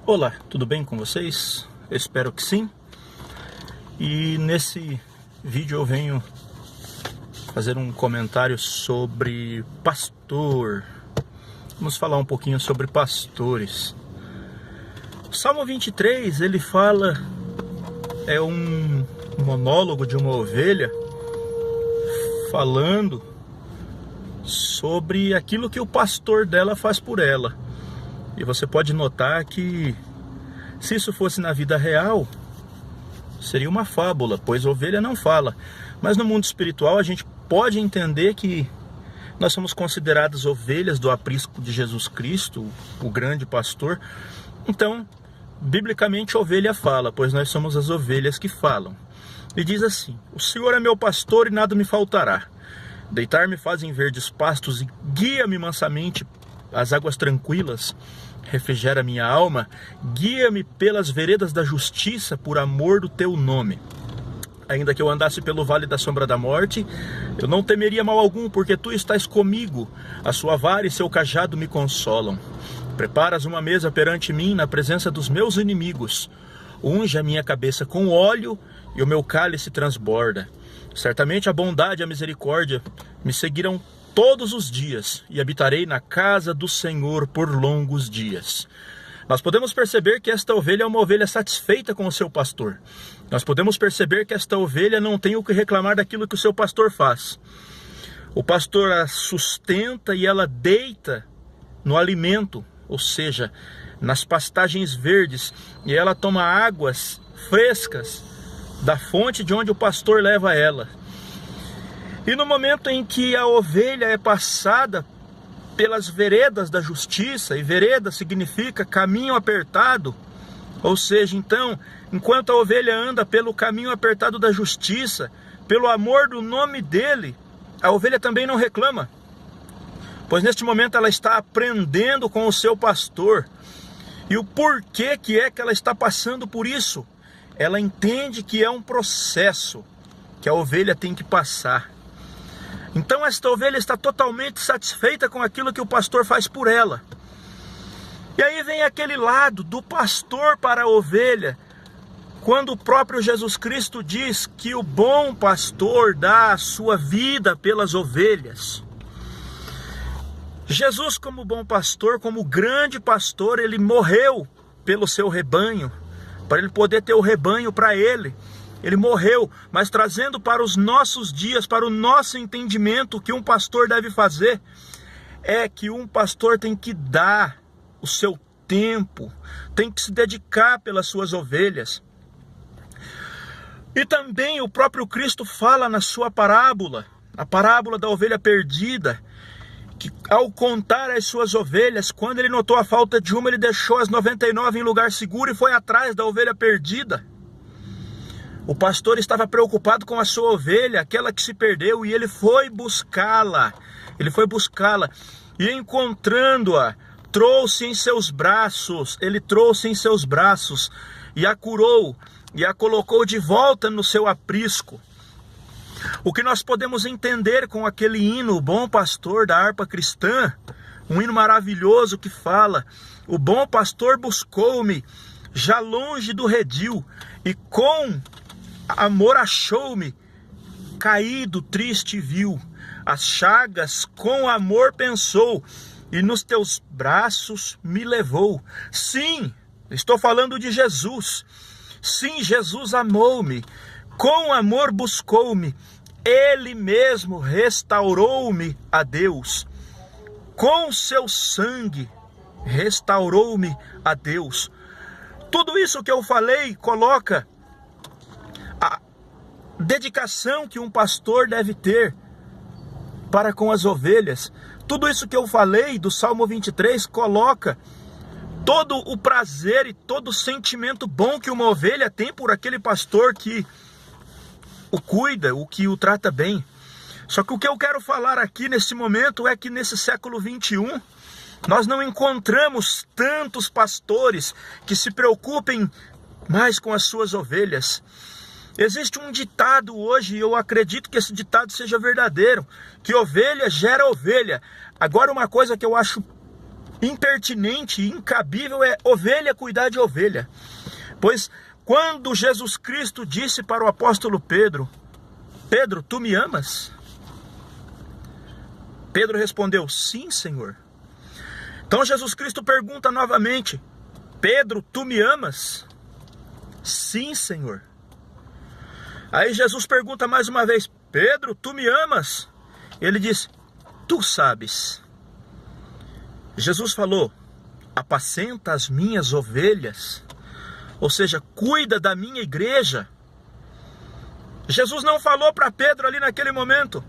Olá, tudo bem com vocês? Eu espero que sim. E nesse vídeo eu venho fazer um comentário sobre pastor. Vamos falar um pouquinho sobre pastores. O Salmo 23, ele fala, é um monólogo de uma ovelha falando sobre aquilo que o pastor dela faz por ela. E você pode notar que, se isso fosse na vida real, seria uma fábula, pois ovelha não fala. Mas no mundo espiritual a gente pode entender que nós somos considerados ovelhas do aprisco de Jesus Cristo, o grande pastor. Então, biblicamente, ovelha fala, pois nós somos as ovelhas que falam. E diz assim: o Senhor é meu pastor e nada me faltará. Deitar-me faz em verdes pastos e guia-me mansamente às águas tranquilas. Refrigera minha alma, guia-me pelas veredas da justiça, por amor do teu nome. Ainda que eu andasse pelo vale da sombra da morte, eu não temeria mal algum, porque tu estás comigo. A sua vara e seu cajado me consolam. Preparas uma mesa perante mim na presença dos meus inimigos. Unge a minha cabeça com óleo e o meu cálice transborda. Certamente a bondade e a misericórdia me seguirão todos os dias, e habitarei na casa do Senhor por longos dias. Nós podemos perceber que esta ovelha é uma ovelha satisfeita com o seu pastor. Nós podemos perceber que esta ovelha não tem o que reclamar daquilo que o seu pastor faz. O pastor a sustenta e ela deita no alimento, ou seja, nas pastagens verdes, e ela toma águas frescas da fonte de onde o pastor leva ela. E no momento em que a ovelha é passada pelas veredas da justiça, e vereda significa caminho apertado, ou seja, então, enquanto a ovelha anda pelo caminho apertado da justiça, pelo amor do nome dele, a ovelha também não reclama, pois neste momento ela está aprendendo com o seu pastor. E o porquê que é que ela está passando por isso? Ela entende que é um processo que a ovelha tem que passar. Então esta ovelha está totalmente satisfeita com aquilo que o pastor faz por ela. E aí vem aquele lado do pastor para a ovelha, quando o próprio Jesus Cristo diz que o bom pastor dá a sua vida pelas ovelhas. Jesus, como bom pastor, como grande pastor, ele morreu pelo seu rebanho, para ele poder ter o rebanho para ele. Ele morreu, mas trazendo para os nossos dias, para o nosso entendimento, o que um pastor deve fazer é que um pastor tem que dar o seu tempo, tem que se dedicar pelas suas ovelhas. E também o próprio Cristo fala na sua parábola, a parábola da ovelha perdida, que ao contar as suas ovelhas, quando ele notou a falta de uma, ele deixou as 99 em lugar seguro e foi atrás da ovelha perdida. O pastor estava preocupado com a sua ovelha, aquela que se perdeu, e ele foi buscá-la. E encontrando-a, trouxe em seus braços, e a curou, e a colocou de volta no seu aprisco. O que nós podemos entender com aquele hino, o Bom Pastor, da harpa cristã, um hino maravilhoso que fala: o bom pastor buscou-me, já longe do redil, e com amor achou-me, caído, triste viu, as chagas com amor pensou, e nos teus braços me levou. Sim, estou falando de Jesus. Sim, Jesus amou-me, com amor buscou-me, ele mesmo restaurou-me a Deus. Com seu sangue restaurou-me a Deus. Tudo isso que eu falei coloca a dedicação que um pastor deve ter para com as ovelhas. Tudo isso que eu falei do Salmo 23 coloca todo o prazer e todo o sentimento bom que uma ovelha tem por aquele pastor que o cuida, o que o trata bem. Só que o que eu quero falar aqui nesse momento é que nesse século 21, nós não encontramos tantos pastores que se preocupem mais com as suas ovelhas. Existe um ditado hoje, e eu acredito que esse ditado seja verdadeiro, que ovelha gera ovelha. Agora, uma coisa que eu acho impertinente, incabível é ovelha cuidar de ovelha. Pois quando Jesus Cristo disse para o apóstolo Pedro: Pedro, tu me amas? Pedro respondeu: sim, Senhor. Então Jesus Cristo pergunta novamente: Pedro, tu me amas? Sim, Senhor. Aí Jesus pergunta mais uma vez: Pedro, tu me amas? Ele diz: tu sabes. Jesus falou: apacenta as minhas ovelhas, ou seja, cuida da minha igreja. Jesus não falou para Pedro ali naquele momento: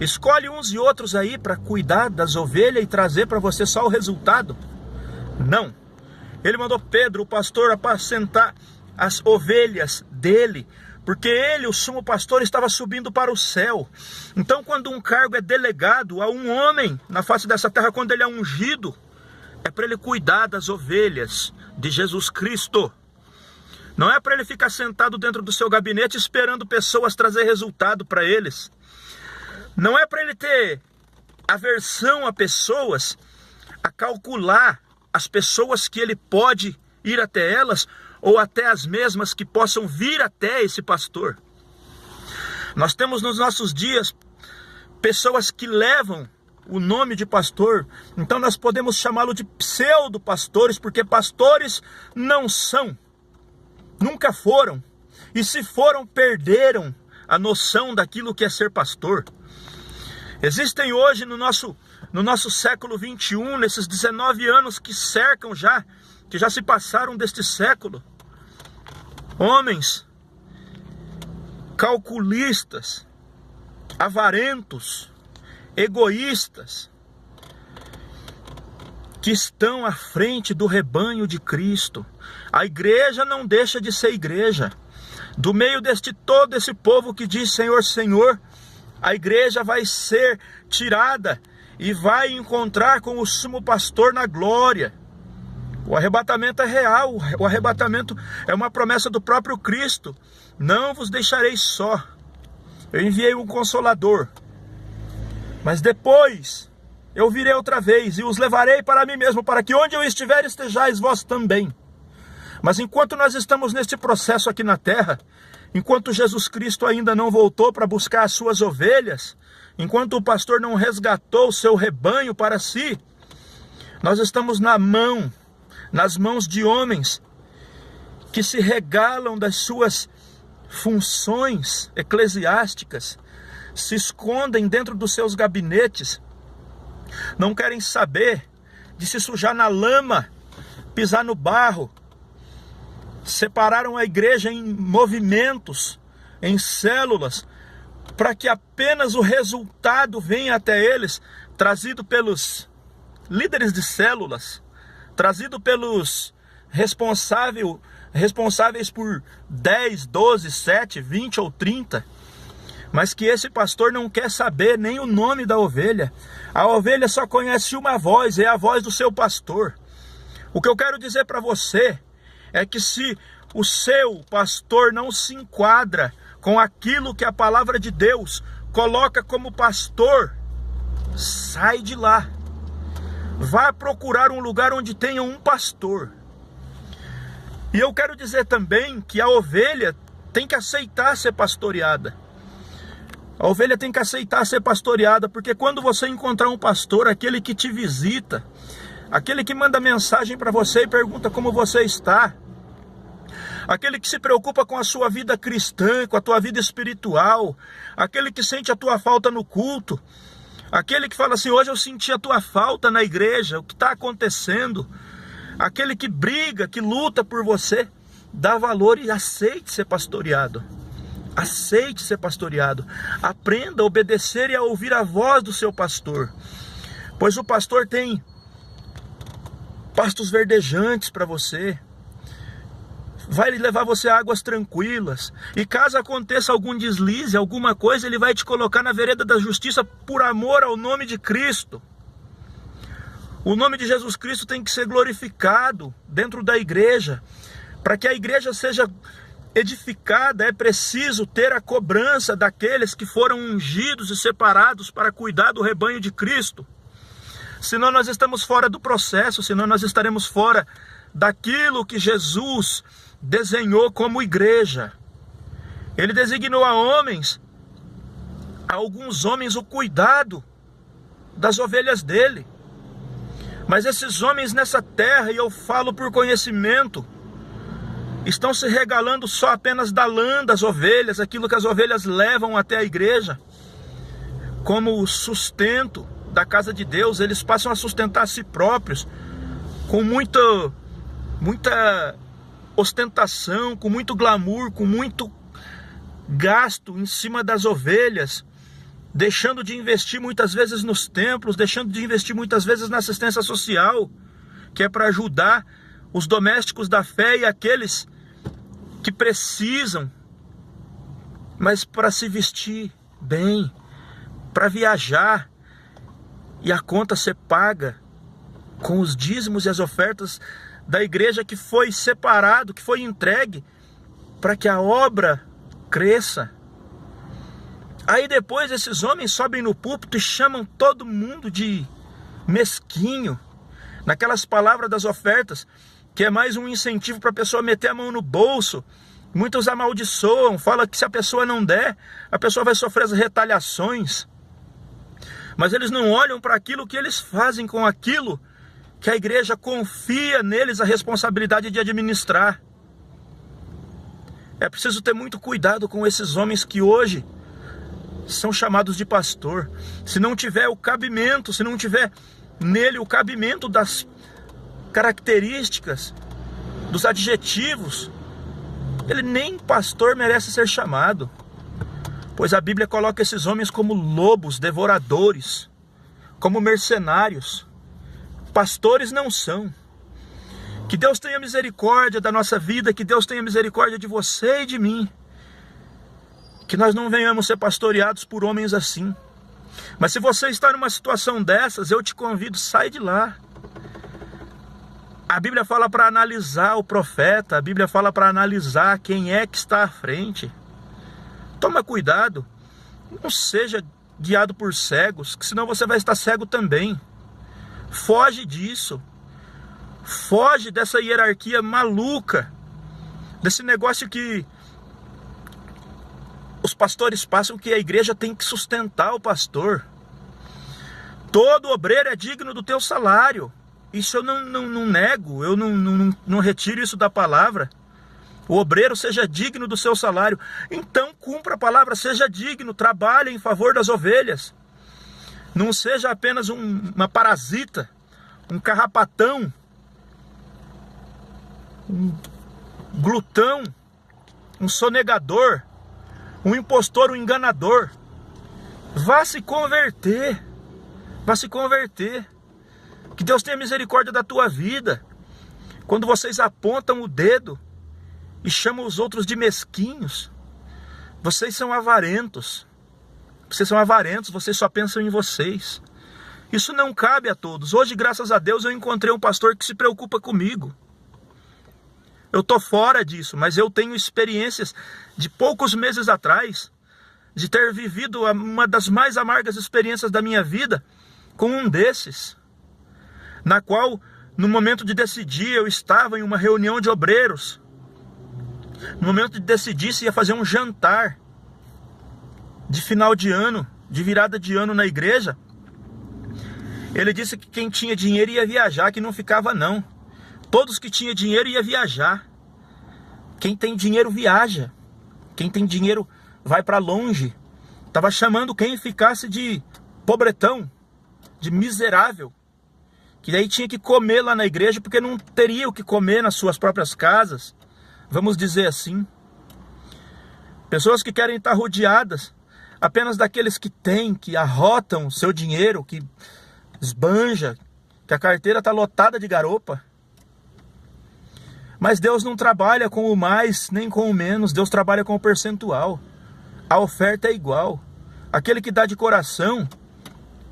escolhe uns e outros aí para cuidar das ovelhas e trazer para você só o resultado. Não. Ele mandou Pedro, o pastor, apacentar as ovelhas dele, porque ele, o sumo pastor, estava subindo para o céu. Então, quando um cargo é delegado a um homem na face dessa terra, quando ele é ungido, é para ele cuidar das ovelhas de Jesus Cristo. Não é para ele ficar sentado dentro do seu gabinete esperando pessoas trazer resultado para eles. Não é para ele ter aversão a pessoas, a calcular as pessoas que ele pode ir até elas, ou até as mesmas que possam vir até esse pastor. Nós temos nos nossos dias pessoas que levam o nome de pastor, então nós podemos chamá-lo de pseudo-pastores, porque pastores não são, nunca foram, e se foram, perderam a noção daquilo que é ser pastor. Existem hoje no nosso século 21, nesses 19 anos que cercam já, que já se passaram deste século, homens calculistas, avarentos, egoístas, que estão à frente do rebanho de Cristo. A igreja não deixa de ser igreja. Do meio deste todo esse povo que diz Senhor, Senhor, a igreja vai ser tirada e vai encontrar com o sumo pastor na glória. O arrebatamento é real, o arrebatamento é uma promessa do próprio Cristo. Não vos deixarei só, eu enviei um Consolador, mas depois eu virei outra vez e os levarei para mim mesmo, para que onde eu estiver estejais vós também. Mas enquanto nós estamos neste processo aqui na terra, enquanto Jesus Cristo ainda não voltou para buscar as suas ovelhas, enquanto o pastor não resgatou o seu rebanho para si, nós estamos nas mãos de homens que se regalam das suas funções eclesiásticas, se escondem dentro dos seus gabinetes, não querem saber de se sujar na lama, pisar no barro. Separaram a igreja em movimentos, em células, para que apenas o resultado venha até eles, trazido pelos líderes de células, trazido pelos responsáveis por 10, 12, 7, 20 ou 30, mas que esse pastor não quer saber nem o nome da ovelha. A ovelha só conhece uma voz, é a voz do seu pastor. O que eu quero dizer para você é que se o seu pastor não se enquadra com aquilo que a palavra de Deus coloca como pastor, sai de lá. Vá procurar um lugar onde tenha um pastor. E eu quero dizer também que a ovelha tem que aceitar ser pastoreada. A ovelha tem que aceitar ser pastoreada, porque quando você encontrar um pastor, aquele que te visita, aquele que manda mensagem para você e pergunta como você está, aquele que se preocupa com a sua vida cristã, com a tua vida espiritual, aquele que sente a tua falta no culto, aquele que fala assim, hoje eu senti a tua falta na igreja, o que está acontecendo, aquele que briga, que luta por você, dá valor e aceite ser pastoreado. Aceite ser pastoreado. Aprenda a obedecer e a ouvir a voz do seu pastor, pois o pastor tem pastos verdejantes para você, vai levar você a águas tranquilas, e caso aconteça algum deslize, alguma coisa, ele vai te colocar na vereda da justiça por amor ao nome de Cristo. O nome de Jesus Cristo tem que ser glorificado dentro da igreja. Para que a igreja seja edificada, é preciso ter a cobrança daqueles que foram ungidos e separados para cuidar do rebanho de Cristo. senão nós estamos fora do processo, senão nós estaremos fora daquilo que Jesus desenhou como igreja. Ele designou a alguns homens, o cuidado das ovelhas dele. Mas esses homens nessa terra, e eu falo por conhecimento, estão se regalando só apenas da lã das ovelhas, aquilo que as ovelhas levam até a igreja, como o sustento da casa de Deus. Eles passam a sustentar a si próprios, com muita ostentação, com muito glamour, com muito gasto em cima das ovelhas, deixando de investir muitas vezes nos templos, deixando de investir muitas vezes na assistência social, que é para ajudar os domésticos da fé e aqueles que precisam, mas para se vestir bem, para viajar, e a conta ser paga com os dízimos e as ofertas da igreja, que foi separado, que foi entregue para que a obra cresça. Aí depois esses homens sobem no púlpito e chamam todo mundo de mesquinho, naquelas palavras das ofertas, que é mais um incentivo para a pessoa meter a mão no bolso. Muitos amaldiçoam, falam que se a pessoa não der, a pessoa vai sofrer as retaliações. Mas eles não olham para aquilo que eles fazem com aquilo que a igreja confia neles a responsabilidade de administrar. É preciso ter muito cuidado com esses homens que hoje são chamados de pastor. Se não tiver o cabimento, se não tiver nele o cabimento das características, dos adjetivos, ele nem pastor merece ser chamado. Pois a Bíblia coloca esses homens como lobos devoradores, como mercenários. Pastores não são. Que Deus tenha misericórdia da nossa vida, que Deus tenha misericórdia de você e de mim. Que nós não venhamos ser pastoreados por homens assim. Mas se você está numa situação dessas, eu te convido, sai de lá. A Bíblia fala para analisar o profeta, a Bíblia fala para analisar quem é que está à frente. Toma cuidado, não seja guiado por cegos, que senão você vai estar cego também. Foge disso. Foge dessa hierarquia maluca, desse negócio que os pastores passam, que a igreja tem que sustentar o pastor. Todo obreiro é digno do teu salário. Isso eu não nego, eu não retiro isso da palavra. O obreiro seja digno do seu salário. Então cumpra a palavra, seja digno, trabalhe em favor das ovelhas. Não seja apenas uma parasita, um carrapatão, um glutão, um sonegador, um impostor, um enganador. Vá se converter. Vá se converter. Que Deus tenha misericórdia da tua vida. Quando vocês apontam o dedo e chamam os outros de mesquinhos, vocês são avarentos. Vocês são avarentos, vocês só pensam em vocês. Isso não cabe a todos. Hoje, graças a Deus, eu encontrei um pastor que se preocupa comigo. Eu estou fora disso, mas eu tenho experiências de poucos meses atrás, de ter vivido uma das mais amargas experiências da minha vida com um desses, na qual, no momento de decidir, eu estava em uma reunião de obreiros. No momento de decidir se ia fazer um jantar de final de ano, de virada de ano na igreja, ele disse que quem tinha dinheiro ia viajar, que não ficava não. Todos que tinham dinheiro ia viajar. Quem tem dinheiro viaja. Quem tem dinheiro vai para longe. Estava chamando quem ficasse de pobretão, de miserável, que daí tinha que comer lá na igreja porque não teria o que comer nas suas próprias casas. Vamos dizer assim. Pessoas que querem estar rodeadas apenas daqueles que têm, que arrotam seu dinheiro, que esbanja, que a carteira está lotada de garopa. Mas Deus não trabalha com o mais nem com o menos, Deus trabalha com o percentual. A oferta é igual. Aquele que dá de coração,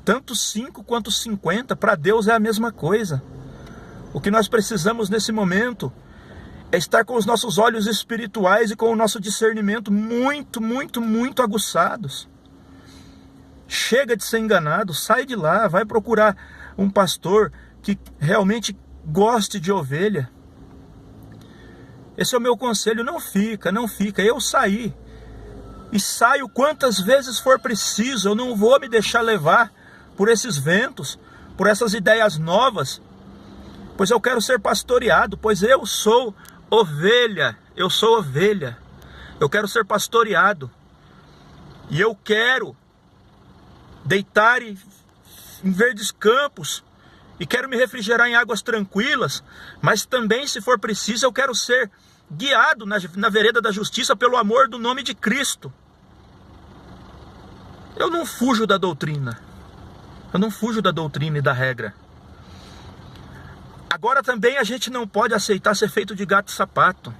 tanto 5 quanto 50, para Deus é a mesma coisa. O que nós precisamos nesse momento é estar com os nossos olhos espirituais e com o nosso discernimento muito aguçados. Chega de ser enganado, sai de lá, vai procurar um pastor que realmente goste de ovelha. Esse é o meu conselho. Não fica. Eu saí. E saio quantas vezes for preciso. Eu não vou me deixar levar por esses ventos, por essas ideias novas. Pois eu quero ser pastoreado. Pois eu sou ovelha. Eu sou ovelha. Eu quero ser pastoreado. E eu quero deitar em verdes campos. E quero me refrigerar em águas tranquilas. Mas também, se for preciso, eu quero ser guiado na vereda da justiça pelo amor do nome de Cristo. Eu não fujo da doutrina. Eu não fujo da doutrina e da regra. Agora também a gente não pode aceitar ser feito de gato e sapato.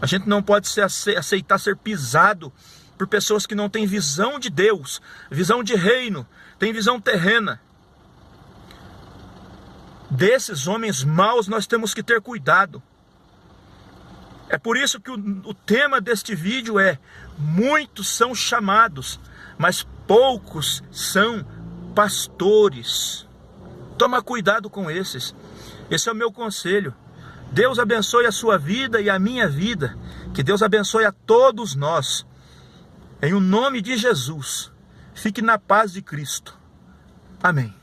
A gente não pode aceitar ser pisado por pessoas que não têm visão de Deus, visão de reino, têm visão terrena. Desses homens maus nós temos que ter cuidado. É por isso que o tema deste vídeo é: muitos são chamados, mas poucos são pastores. Toma cuidado com esses. Esse é o meu conselho. Deus abençoe a sua vida e a minha vida. Que Deus abençoe a todos nós. Em o nome de Jesus. Fique na paz de Cristo. Amém.